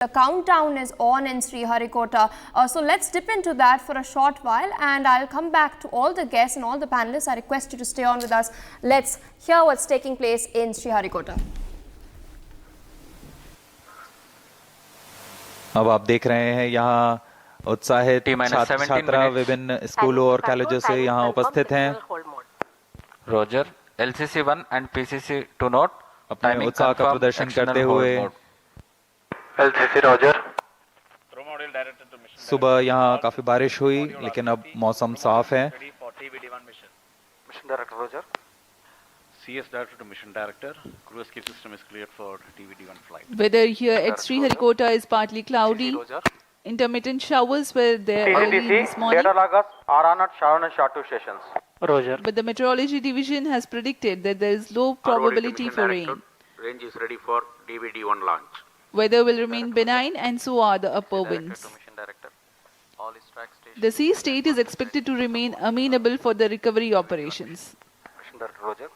The countdown is on in Sriharikota. So let's dip into that for a short while and I'll come back to all the guests and all the panelists. I request you to stay on with us. Let's hear what's taking place in Sriharikota. अब आप देख रहे हैं यहाँ उत्साहित छात्र विभिन्न स्कूलों और कॉलेजों से यहाँ उपस्थित हैं। Roger LCC1 and PCC2 note अपने उत्साह का प्रदर्शन करते हुए LCC रोजर। सुबह यहाँ काफी बारिश हुई लेकिन अब मौसम साफ है। Mission director Roger. CS Director to Mission Director, crew escape system is cleared for TVD1 flight. Weather here at Sriharikota is partly cloudy. Intermittent showers were there early this morning. Data loggers are on at Sharon and Shatu stations. Roger. But the meteorology division has predicted that there is low probability for rain. Range is ready for DVD1 launch. Weather will remain benign and so are the upper winds. The sea state is expected to remain amenable for the recovery operations. Mission Director Roger.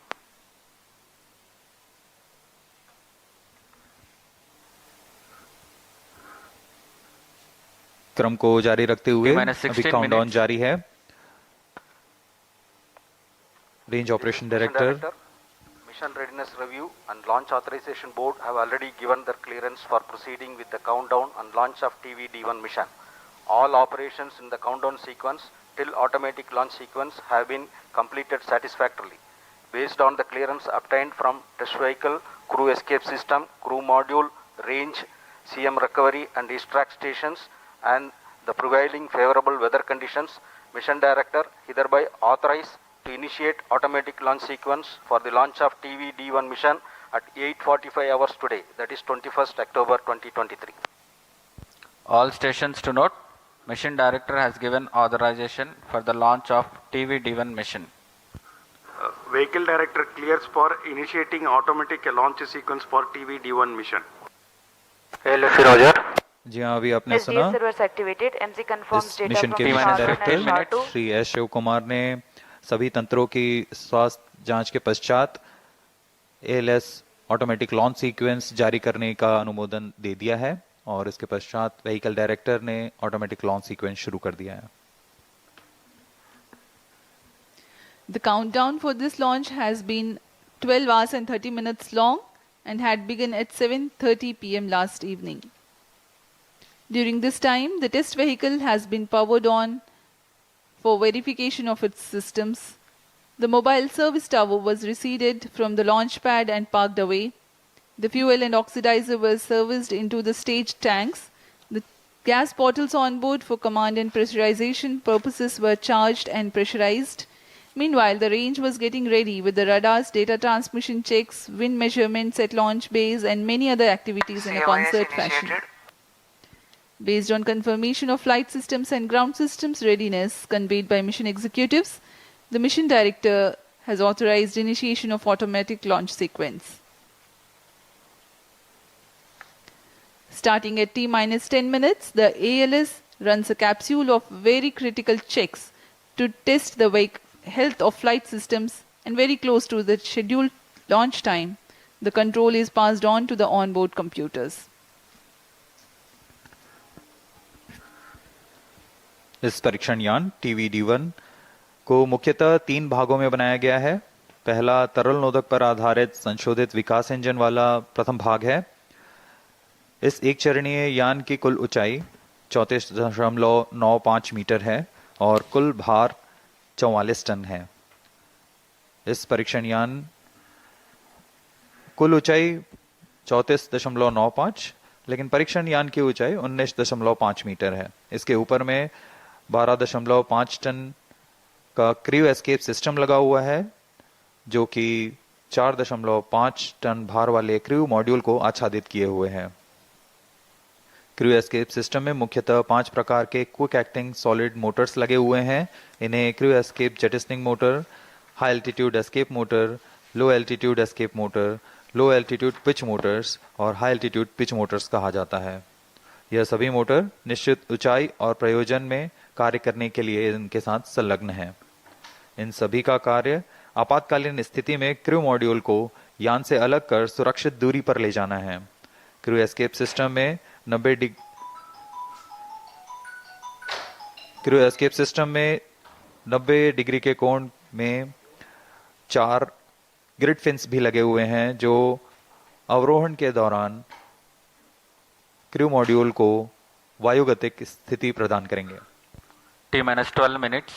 क्रम को जारी रखते हुए अभी countdown जारी है। Range operation director. Mission Readiness Review and Launch Authorization Board have already given their clearance for proceeding with the countdown and launch of TVD1 mission. All operations in the countdown sequence till automatic launch sequence have been completed satisfactorily. Based on the clearance obtained from test vehicle, crew escape system, crew module, range, CM recovery and extract stations and the prevailing favorable weather conditions, Mission Director hereby authorized to initiate automatic launch sequence for the launch of TVD1 mission at 8:45 hours today, that is 21st October 2023. All stations to note, Mission Director has given authorization for the launch of TVD1 mission. Vehicle Director clears for initiating automatic launch sequence for TVD1 mission. LSC Roger. जी हाँ, अभी आपने सुना इस mission के mission director Shri S Shiv Kumar ने सभी तंत्रों की स्वास्थ्य जांच के पश्चात ALS ऑटोमेटिक लॉन्च सीक्वेंस जारी करने का अनुमोदन दे दिया है और इसके पश्चात व्हीकल डायरेक्टर ने ऑटोमेटिक लॉन्च सीक्वेंस शुरू कर दिया है। The countdown for this launch has been 12 hours and 30 minutes long and had begun at 7:30 p.m. last evening. During this time, the test vehicle has been powered on for verification of its systems. The mobile service tower was reseated from the launch pad and parked away. The fuel and oxidizer were serviced into the stage tanks. The gas bottles on board for command and pressurization purposes were charged and pressurized. Meanwhile, the range was getting ready with the radars, data transmission checks, wind measurements at launch bays and many other activities in a concert fashion. Based on confirmation of flight systems and ground systems readiness conveyed by mission executives, the mission director has authorized initiation of automatic launch sequence. Starting at T-10 minutes, the ALS runs a capsule of very critical checks to test the health of flight systems, and very close to the scheduled launch time, the control is passed on to the onboard computers. इस परीक्षण यान TVD1 को मुख्यतः 3 भागों में बनाया गया है। पहला तरल नोदक पर आधारित संशोधित विकास इंजन वाला प्रथम भाग है। इस एक चरणीय यान की कुल ऊंचाई 34.95 मीटर है और कुल भार 44 टन है। इस परीक्षण यान कुल ऊंचाई 34.95 लेकिन परीक्षण यान की ऊंचाई 19.5 मीटर है। इसके ऊपर में 12.5 टन का क्रू एस्केप सिस्टम लगा हुआ है जो कि 4.5 टन भार वाले क्रू मॉड्यूल को आच्छादित किए हुए हैं। क्रू एस्केप सिस्टम में मुख्यतः 5 प्रकार के क्विक एक्टिंग सॉलिड मोटर्स लगे हुए हैं। इन्हें crew escape jettisoning motor, high altitude escape motor, low altitude escape motor, low altitude pitch motors और हाई एल्टीट्यूड पिच मोटर्स कहा जाता है। यह सभी मोटर निश्चित ऊंचाई और प्रयोजन में कार्य करने के लिए इनके साथ संलग्न हैं। इन सभी का कार्य आपातकालीन स्थिति में क्रू मॉड्यूल को यान से अलग कर सुरक्षित दूरी पर ले जाना है। क्रू एस्केप सिस्टम में क्रू एस्केप सिस्टम में 90 डिग्री के कोण में 4 ग्रिड फिन्स भी लगे हुए हैं जो अवरोहण के दौरान क्रू मॉड्यूल को वायुगतिक स्थिति प्रदान करेंगे। T-12 minutes.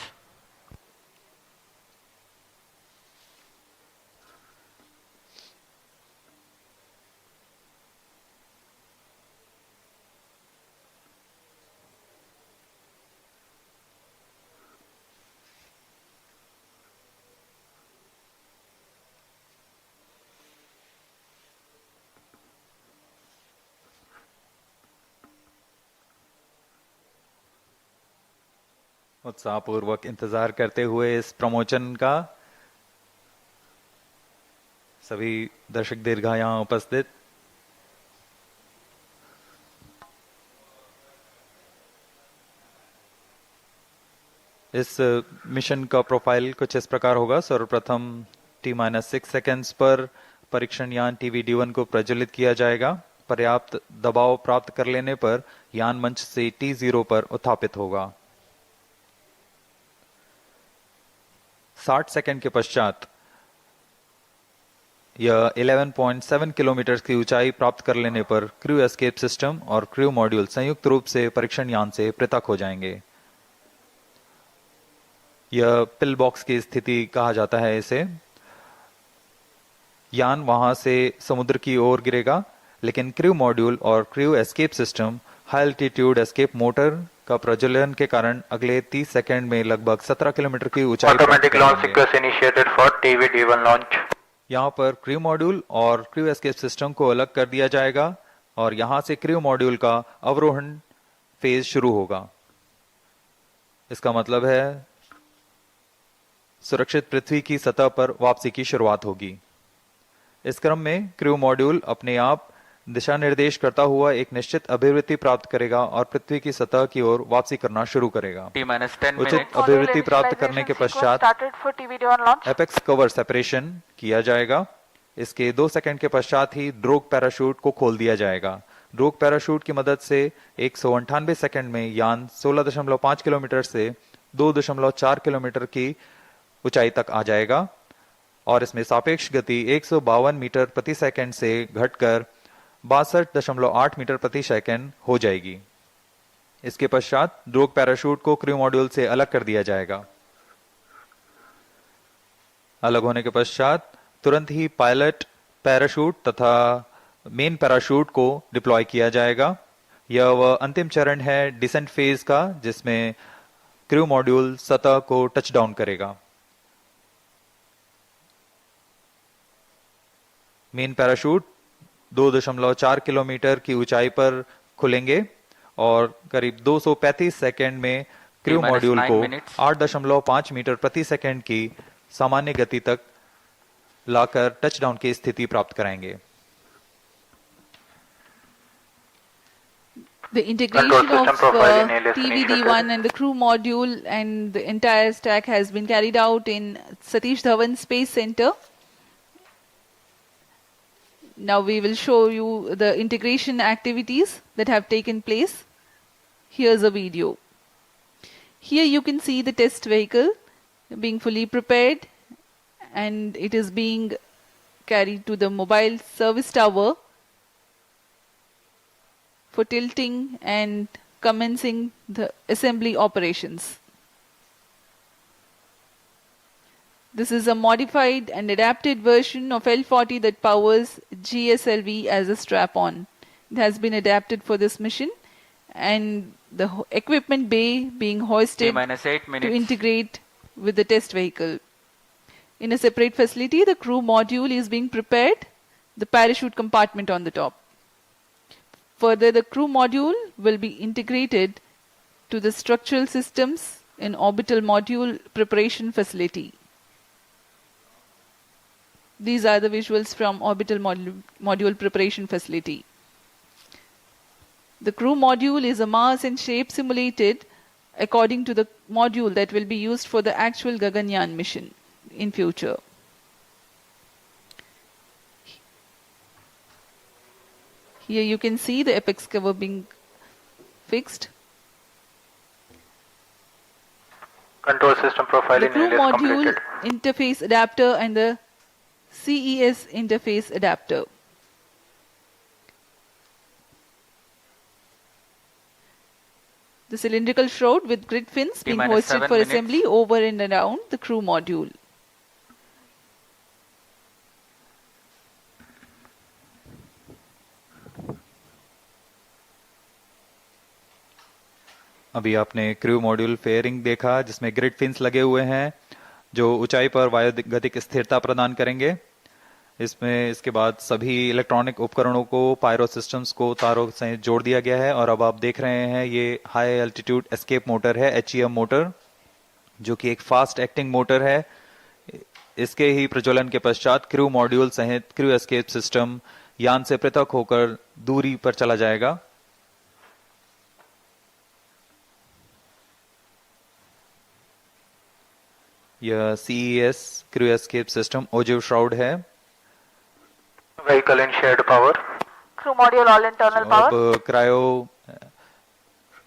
उत्साहपूर्वक इंतजार करते हुए इस प्रमोशन का सभी दर्शक दीर्घा यहां उपस्थित। इस मिशन का प्रोफाइल कुछ इस प्रकार होगा। सर्वप्रथम T-6 सेकेंड्स पर परीक्षण यान TVD-1 को प्रज्वलित किया जाएगा। पर्याप्त दबाव प्राप्त कर लेने पर यान मंच से T0 पर उत्थापित होगा। 60 सेकंड के पश्चात यह 11.7 किलोमीटर की ऊंचाई प्राप्त कर लेने पर क्रू एस्केप सिस्टम और क्रू मॉड्यूल संयुक्त रूप से परीक्षण यान से पृथक हो जाएंगे। यह पिल बॉक्स की स्थिति कहा जाता है इसे। यान वहां से समुद्र की ओर गिरेगा, लेकिन क्रू मॉड्यूल और crew escape system high altitude escape motor का प्रज्वलन के कारण अगले 30 सेकंड में लगभग 17 किलोमीटर की ऊंचाई automatic launch sequence initiated for TV-D1 launch. यहाँ पर क्रू मॉड्यूल और क्रू एस्केप सिस्टम को अलग कर दिया जाएगा और यहां से क्रू मॉड्यूल का अवरोहण फेज शुरू होगा। इसका मतलब है सुरक्षित पृथ्वी की सतह पर वापसी की शुरुआत होगी। इस क्रम में क्रू मॉड्यूल अपने आप दिशा निर्देश करता हुआ एक निश्चित अभिवृत्ति प्राप्त करेगा और पृथ्वी की सतह की ओर वापसी करना शुरू करेगा। T-10 उचित minutes. अभिवृत्ति प्राप्त करने के पश्चात एपेक्स कवर सेपरेशन किया जाएगा। इसके 2 सेकंड के पश्चात ही ड्रोग पैराशूट को खोल दिया जाएगा। ड्रोग पैराशूट की मदद से 198 सेकंड में यान 16.5 किलोमीटर से 2.4 किलोमीटर की ऊंचाई तक आ जाएगा और इसमें सापेक्ष गति 152 मीटर प्रति सेकंड से घटकर 62.8 मीटर प्रति सेकंड हो जाएगी। इसके पश्चात ड्रोग पैराशूट को क्रू मॉड्यूल से अलग कर दिया जाएगा। अलग होने के पश्चात तुरंत ही पायलट पैराशूट तथा मेन पैराशूट को डिप्लॉय किया जाएगा। यह वह अंतिम चरण है डिसेंट फेज का, जिसमें क्रू मॉड्यूल सतह को टच डाउन करेगा। मेन पैराशूट 2.4 किलोमीटर की ऊंचाई पर खुलेंगे और करीब 235 सेकंड में क्रू मॉड्यूल को 8.5 मीटर प्रति सेकंड की सामान्य गति तक लाकर टच डाउन की स्थिति प्राप्त कराएंगे। The integration of TVD-1 and the crew module and the entire stack has been carried out in Satish Dhawan Space Center. Now we will show you the integration activities that have taken place. Here's a video. Here you can see the test vehicle being fully prepared and it is being carried to the mobile service tower for tilting and commencing the assembly operations. This is a modified and adapted version of L40 that powers GSLV as a strap-on. It has been adapted for this mission and the equipment bay being hoisted to integrate with the test vehicle. In a separate facility, the crew module is being prepared, the parachute compartment on the top. Further, the crew module will be integrated to the structural systems in orbital module preparation facility. These are the visuals from orbital module preparation facility. The crew module is a mass and shape simulated according to the module that will be used for the actual Gaganyaan mission in future. Here you can see the apex cover being fixed. Control system The profiling crew is module, completed. interface adapter and the CES interface adapter. The cylindrical shroud with grid fins being T-minus hoisted 7 for minutes. assembly over and around the crew module. अभी आपने crew module fairing देखा जिसमें grid fins लगे हुए हैं जो ऊंचाई पर वायुगतिक स्थिरता प्रदान करेंगे। इसमें इसके बाद सभी इलेक्ट्रॉनिक उपकरणों को पायरो सिस्टम्स को तारों से जोड़ दिया गया है और अब आप देख रहे हैं ये हाई एल्टीट्यूड एस्केप मोटर है, HEM मोटर, जो कि एक फास्ट एक्टिंग मोटर है। इसके ही प्रज्वलन के पश्चात क्रू मॉड्यूल सहित क्रू एस्केप सिस्टम यान से पृथक होकर दूरी पर चला जाएगा। यह CES crew escape system ogive shroud है। Vehicle in shared power. Crew module all internal power. अब क्रायो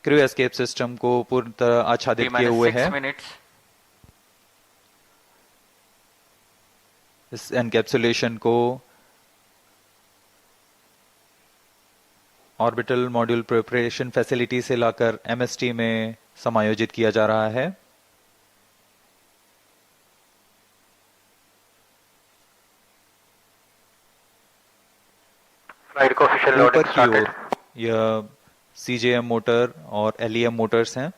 क्रू एस्केप सिस्टम को पूर्ण तरह आच्छादित किए T-minus हुए 6 हैं। minutes. इस एनकैप्सुलेशन को ऑर्बिटल मॉड्यूल प्रिपरेशन फैसिलिटी से लाकर MST में समायोजित किया जा रहा है। Flight coefficient ऊपर loading की started. ओर यह CJM मोटर और LEM मोटर्स हैं।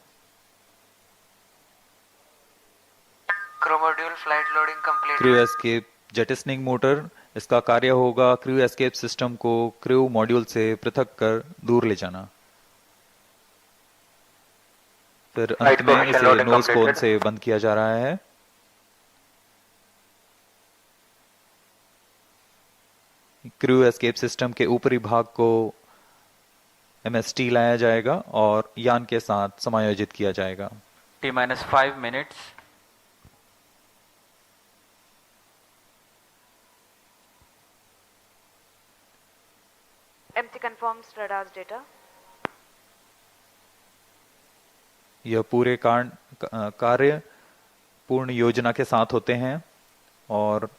Crew module flight loading complete. Crew escape jettisoning motor, इसका कार्य होगा क्रू एस्केप सिस्टम को क्रू मॉड्यूल से पृथक कर दूर ले जाना। फिर अंत Right में coefficient इसे loading नोज कोन completed. से बंद किया जा रहा है। क्रू एस्केप सिस्टम के ऊपरी भाग को MST लाया जाएगा और यान के साथ समायोजित किया जाएगा। T-minus 5 minutes. MC confirms radar's data. यह पूरे कार्य पूर्ण योजना के साथ होते हैं और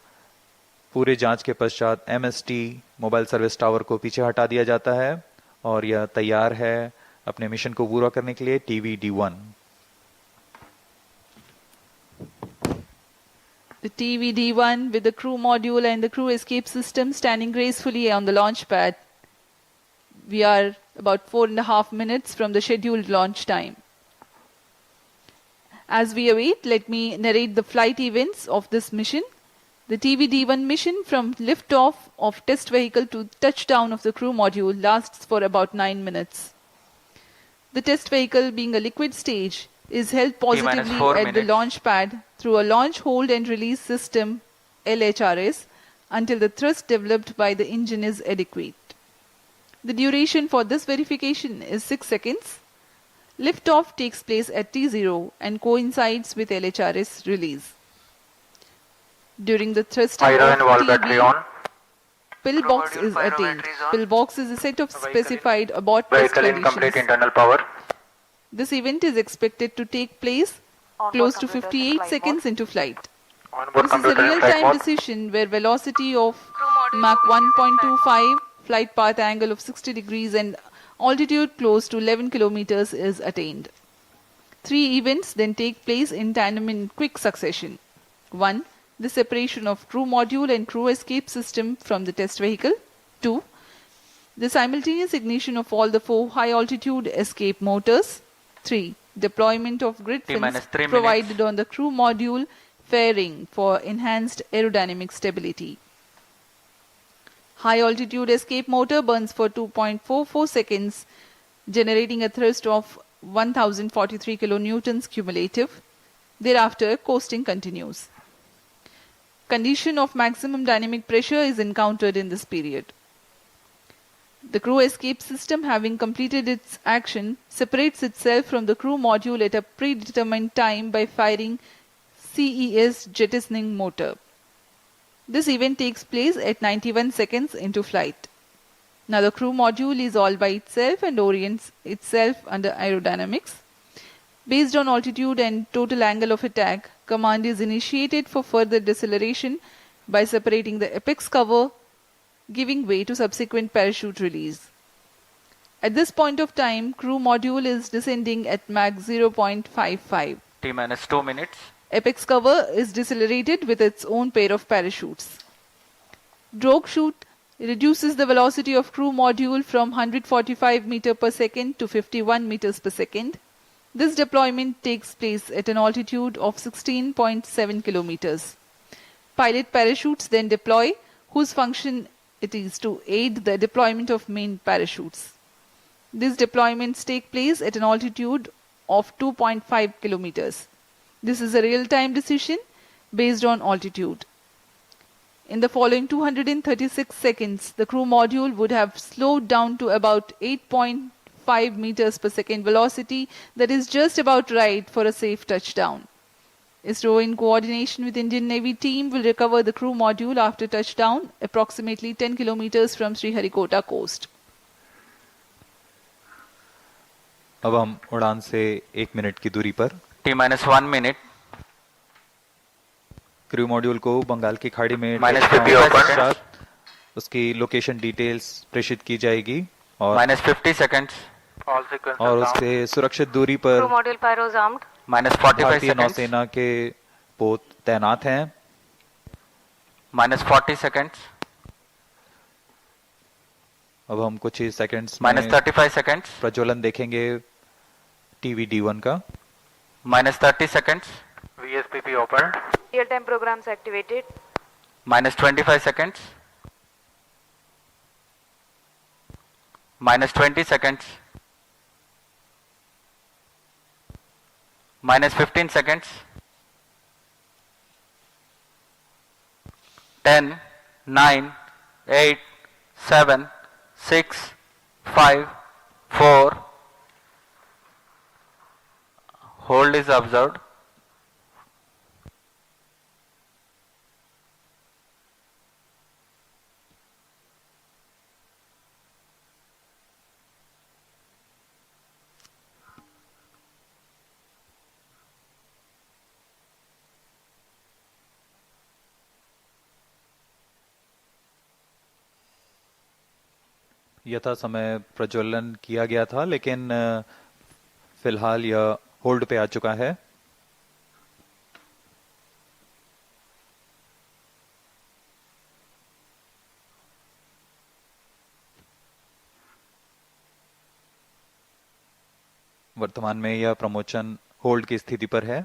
पूरे जांच के पश्चात MST मोबाइल सर्विस टावर को पीछे हटा दिया जाता है और यह तैयार है अपने मिशन को पूरा करने के लिए TVD-1। The TVD-1 with the crew module and the crew escape system standing gracefully on the launch pad. We are about 4.5 minutes from the scheduled launch time. As we await, let me narrate the flight events of this mission. The TVD-1 mission from liftoff of test vehicle to touchdown of the crew module lasts for about 9 minutes. The test vehicle, being a liquid stage, is held positively T-minus 4 at the minutes. launch pad through a launch hold and release system LHRS until the thrust developed by the engine is adequate. The duration for this verification is 6 seconds. Liftoff takes place at T0 and coincides with LHRS release. During the thrusting Pyro and valve of battery TB, on. pillbox is pyro attained. battery is on. Pillbox is a set of specified abort test Vehicle in complete conditions. internal power. This event is expected to take place Onboard close to computer 58 flight seconds into flight. Onboard This is a computer in flight real-time mode. decision where velocity of Mach 1.25, flight path angle of 60 degrees and altitude close to 11 kilometers is attained. 3 events then take place in tandem in quick succession. 1. The separation of crew module and crew escape system from the test vehicle. 2. The simultaneous ignition of all the 4 high-altitude escape motors. 3. Deployment of grid T-minus fins 3 provided minutes. on the crew module fairing for enhanced aerodynamic stability. High-altitude escape motor burns for 2.44 seconds, generating a thrust of 1043 kilonewtons cumulative. Thereafter, coasting continues. Condition of maximum dynamic pressure is encountered in this period. The crew escape system, having completed its action, separates itself from the crew module at a predetermined time by firing CES jettisoning motor. This event takes place at 91 seconds into flight. Now the crew module is all by itself and orients itself under aerodynamics. Based on altitude and total angle of attack, command is initiated for further deceleration by separating the apex cover, giving way to subsequent parachute release. At this point of time, crew module is descending at Mach 0.55. T minus 2 minutes. Apex cover is decelerated with its own pair of parachutes. Drogue chute reduces the velocity of crew module from 145 meter per second to 51 meters per second. This deployment takes place at an altitude of 16.7 kilometers. Pilot parachutes then deploy, whose function it is to aid the deployment of main parachutes. These deployments take place at an altitude of 2.5 kilometers. This is a real-time decision based on altitude. In the following 236 seconds, the crew module would have slowed down to about 8.5 meters per second velocity, that is just about right for a safe touchdown. ISRO, in coordination with Indian Navy team, will recover the crew module after touchdown approximately 10 kilometers from Sriharikota coast. अब हम उड़ान से 1 minute की दूरी पर T minus 1 minute. Crew module को बंगाल की खाड़ी में Minus touchdown 50 के पश्चात उसकी लोकेशन डिटेल्स प्रेषित की जाएगी और Minus 50 seconds. All sequences और down. उसके सुरक्षित दूरी पर Crew module pyros armed. Minus 45 भारतीय seconds. नौसेना के पोत तैनात हैं. Minus 40 seconds. अब हम कुछ ही सेकंड्स Minus में 35 seconds. प्रज्वलन देखेंगे टीवी D1 का. Minus 30 seconds. VSPP opened. Real-time programs activated. Minus 25 seconds. Minus 20 seconds. Minus 15 seconds. 10, 9, 8, 7, 6, 5, 4. Hold is observed. यथा समय प्रज्वलन किया गया था, लेकिन फिलहाल यह होल्ड पे आ चुका है. वर्तमान में यह प्रमोशन होल्ड की स्थिति पर है.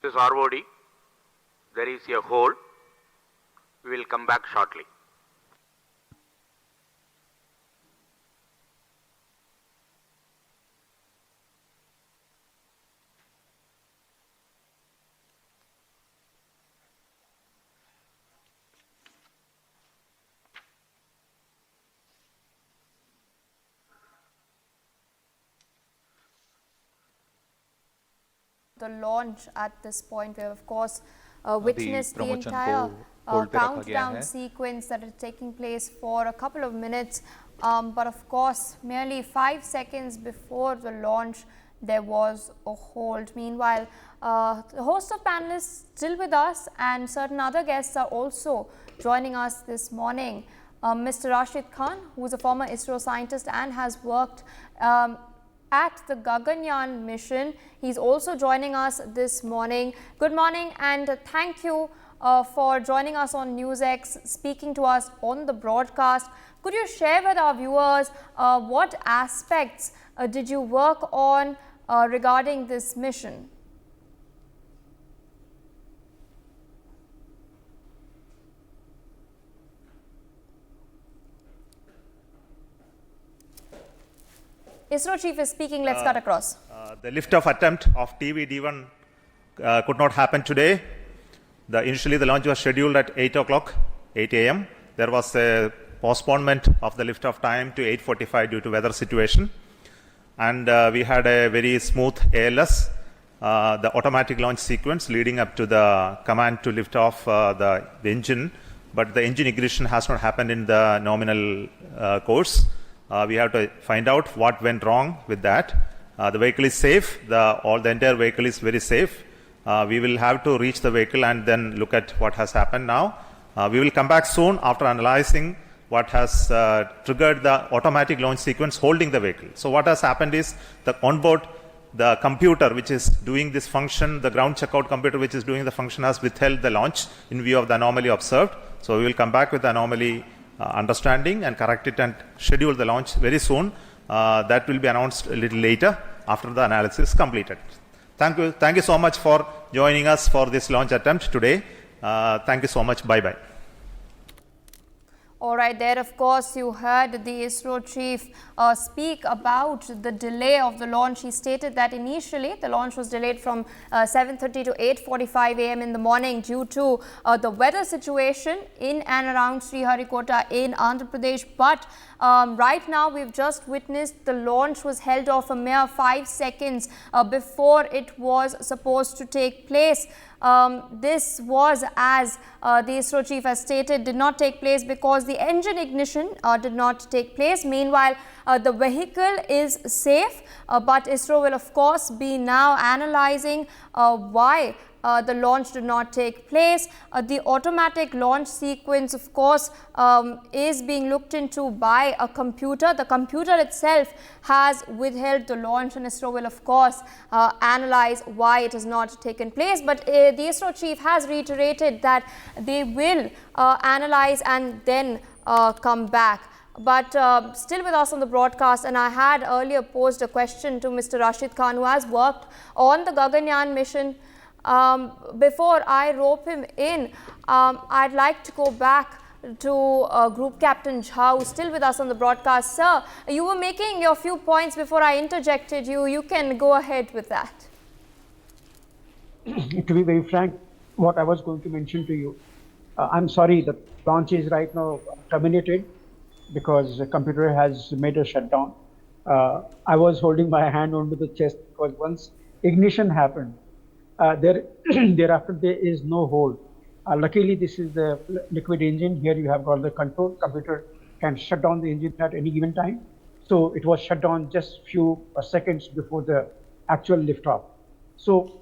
This ROD, there is a hole. We will come back shortly. The launch at this point, we have of course witnessed the promotion entire को hold पे रखा गया countdown है. sequence that is taking place for a couple of minutes, but of course merely 5 seconds before the launch there was a hold. Meanwhile, the host of panelists still with us and certain other guests are also joining us this morning. Mr. Rashid Khan, who is a former ISRO scientist and has worked at the Gaganyaan mission. He's also joining us this morning. Good morning and thank you for joining us on NewsX, speaking to us on the broadcast. Could you share with our viewers what aspects did you work on regarding this mission? ISRO chief is speaking. Let's cut across. The liftoff attempt of TV-D1 could not happen today. Initially, the launch was scheduled at 8 o'clock, 8 a.m. There was a postponement of the liftoff time to 8:45 due to weather situation. And we had a very smooth ALS, the automatic launch sequence leading up to the command to lift off the engine. But the engine ignition has not happened in the nominal course. We have to find out what went wrong with that. The vehicle is safe. The entire vehicle is very safe. We will have to reach the vehicle and then look at what has happened now. We will come back soon after analyzing what has triggered the automatic launch sequence holding the vehicle. So what has happened is the onboard, the computer which is doing this function, the ground checkout computer which is doing the function has withheld the launch in view of the anomaly observed. So we will come back with the anomaly understanding and correct it and schedule the launch very soon. That will be announced a little later after the analysis is completed. Thank you so much for joining us for this launch attempt today. Thank you so much. Bye-bye. All right, there of course you heard the ISRO chief speak about the delay of the launch. He stated that initially the launch was delayed from 7:30 to 8:45 a.m. in the morning due to the weather situation in and around Sriharikota in Andhra Pradesh. But right now we've just witnessed the launch was held off a mere 5 seconds before it was supposed to take place. This was, as the ISRO chief has stated, did not take place because the engine ignition did not take place. Meanwhile, the vehicle is safe, but ISRO will of course be now analyzing why the launch did not take place. The automatic launch sequence of course is being looked into by a computer. The computer itself has withheld the launch, and ISRO will of course analyze why it has not taken place. But the ISRO chief has reiterated that they will analyze and then come back. But still with us on the broadcast, and I had earlier posed a question to Mr. Rashid Khan, who has worked on the Gaganyaan mission. Before I rope him in, I'd like to go back to Group Captain Jha, who's still with us on the broadcast. Sir, you were making your few points before I interjected you. You can go ahead with that. To be very frank, what I was going to mention to you, I'm sorry, the launch is right now terminated because the computer has made a shutdown. I was holding my hand onto the chest because once ignition happened, thereafter there is no hold. Luckily, this is the liquid engine. Here you have got the control. Computer can shut down the engine at any given time. So it was shut down just few seconds before the actual liftoff. So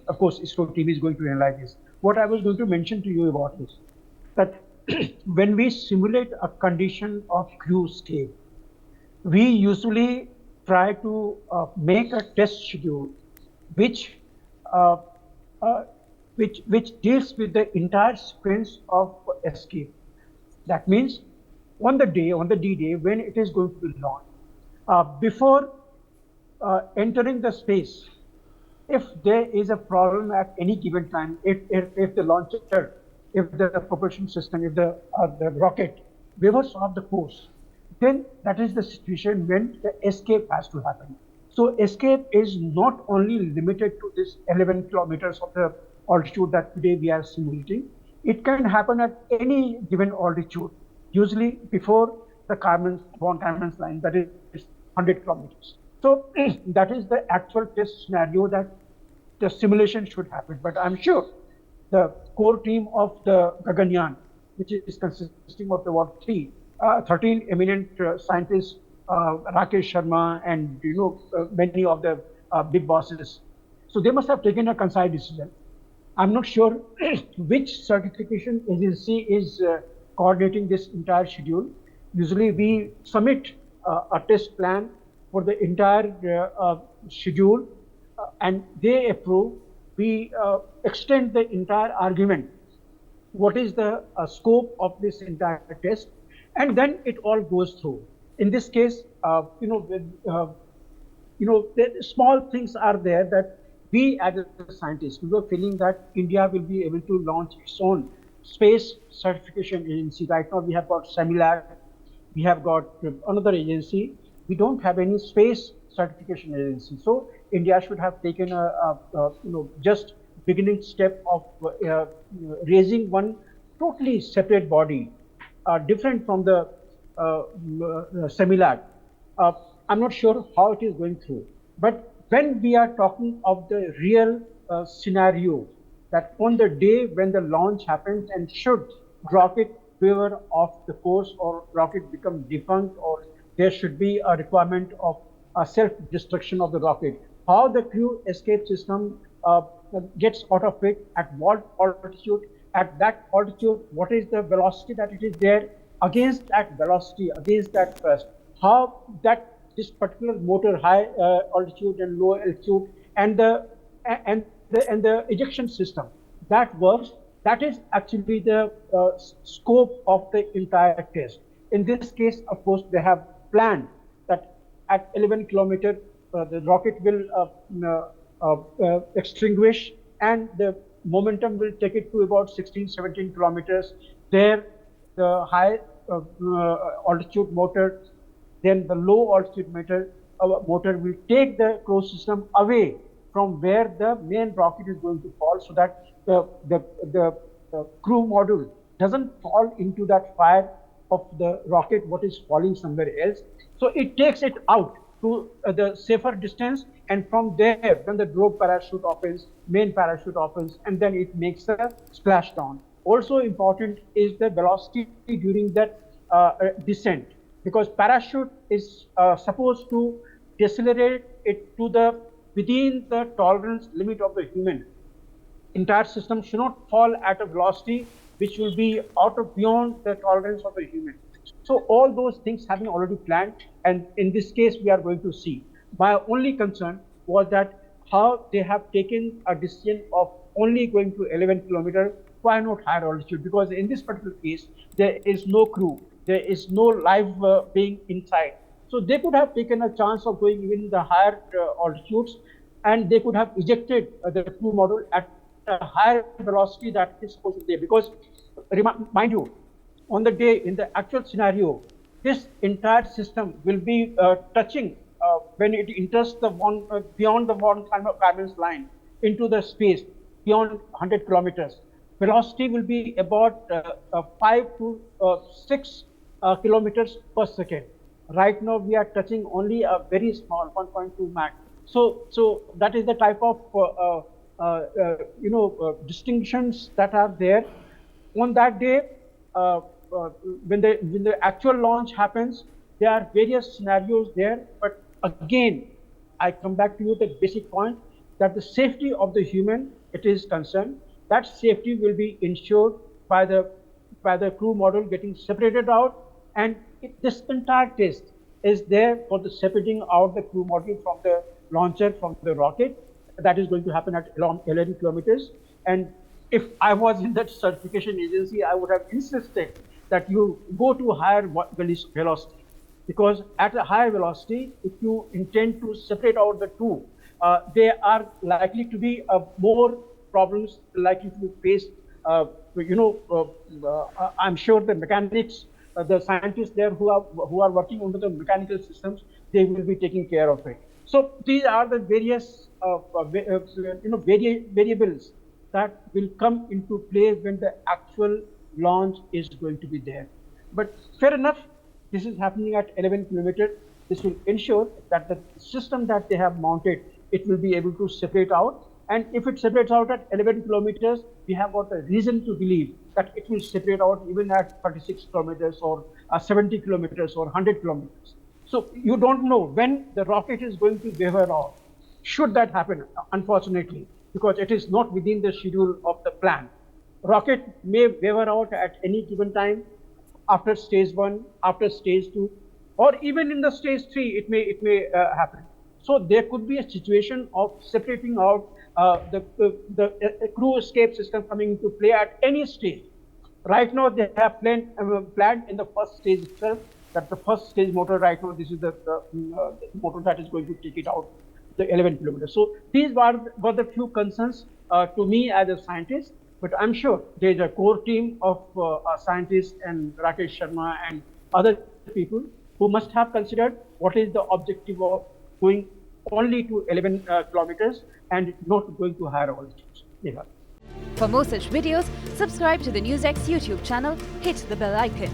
of course, ISRO team is going to analyze this. What I was going to mention to you about this, that when we simulate a condition of crew stay, we usually try to make a test schedule which deals with the entire sequence of escape. That means on the D-Day when it is going to be launched, before entering the space, if there is a problem at any given time, if the launcher, if the propulsion system, if the rocket reverses off the course, then that is the situation when the escape has to happen. So escape is not only limited to this 11 kilometers of the altitude that today we are simulating. It can happen at any given altitude, usually before the von Karman's line, that is 100 kilometers. So that is the actual test scenario that the simulation should happen. But I'm sure the core team of the Gaganyaan, which is consisting of the 13 eminent scientists, Rakesh Sharma and many of the big bosses. So they must have taken a concise decision. I'm not sure which certification agency is coordinating this entire schedule. Usually we submit a test plan for the entire schedule and they approve. We extend the entire argument. What is the scope of this entire test? And then it all goes through. In this case, the small things are there that we as a scientists, we were feeling that India will be able to launch its own space certification agency. Right now we have got Semilag, we have got another agency. we don't have any space certification agency. So India should have taken just beginning step of raising one totally separate body, different from the CEMILAC. I'm not sure how it is going through, but when we are talking of the real scenario, that on the day when the launch happens and should rocket waver off the course or rocket become defunct, or there should be a requirement of a self-destruction of the rocket, how the crew escape system gets out of it, at what altitude, at that altitude, what is the velocity that it is there, against that velocity, against that thrust, how that this particular motor, high altitude and low altitude, and the ejection system that works. That is actually the scope of the entire test. In this case, of course, they have planned that at 11 kilometer the rocket will extinguish, and the momentum will take it to about 16-17 kilometers. There, the high altitude motor, then the low altitude motor will take the closed system away from where the main rocket is going to fall, so that the crew module doesn't fall into that fire of the rocket what is falling somewhere else. So it takes it out to the safer distance, and from there, when the drop parachute opens, main parachute opens, and then it makes a splashdown. Also important is the velocity during that descent, because parachute is supposed to decelerate it to the within the tolerance limit of the human. Entire system should not fall at a velocity which will be out of beyond the tolerance of the human. So all those things have been already planned, and in this case we are going to see. My only concern was that how they have taken a decision of only going to 11 kilometers. Why not higher altitude? Because in this particular case there is no crew, there is no live being inside. So they could have taken a chance of going even the higher altitudes, and they could have ejected the crew module at a higher velocity that is supposed to be there. Because mind you, on the day, in the actual scenario, this entire system will be touching when it enters the beyond the von Karman's line into the space beyond 100 kilometers. Velocity will be about 5 to 6 kilometers per second. Right now we are touching only a very small 1.2 Mach. So that is the type of distinctions that are there. On that day, when the actual launch happens, there are various scenarios there. But again, I come back to you the basic point that the safety of the human, it is concerned. That safety will be ensured by the crew module getting separated out, and this entire test is there for the separating out the crew module from the launcher, from the rocket. That is going to happen at 11 kilometers. And if I was in that certification agency, I would have insisted that you go to higher velocity, because at a higher velocity, if you intend to separate out the two, there are likely to be more problems likely to face. I'm sure the mechanics, the scientists there who are working under the mechanical systems, they will be taking care of it. So these are the various variables that will come into play when the actual launch is going to be there. But fair enough, this is happening at 11 kilometers. This will ensure that the system that they have mounted, it will be able to separate out. And if it separates out at 11 kilometers, we have got a reason to believe that it will separate out even at 36 kilometers or 70 kilometers or 100 kilometers. So you don't know when the rocket is going to waver off. Should that happen, unfortunately, because it is not within the schedule of the plan. Rocket may waver out at any given time after stage 1, after stage 2, or even in the stage 3, it may happen. So there could be a situation of separating out the crew escape system coming into play at any stage. Right now, they have planned in the first stage itself, that the first stage motor right now, this is the motor that is going to take it out the 11 kilometers. So these were the few concerns to me as a scientist, but I'm sure there is a core team of scientists and Rakesh Sharma and other people. who must have considered what is the objective of going only to 11 kilometers and not going to higher altitudes. Yeah. For more such videos, subscribe to the NewsX YouTube channel, hit the bell icon.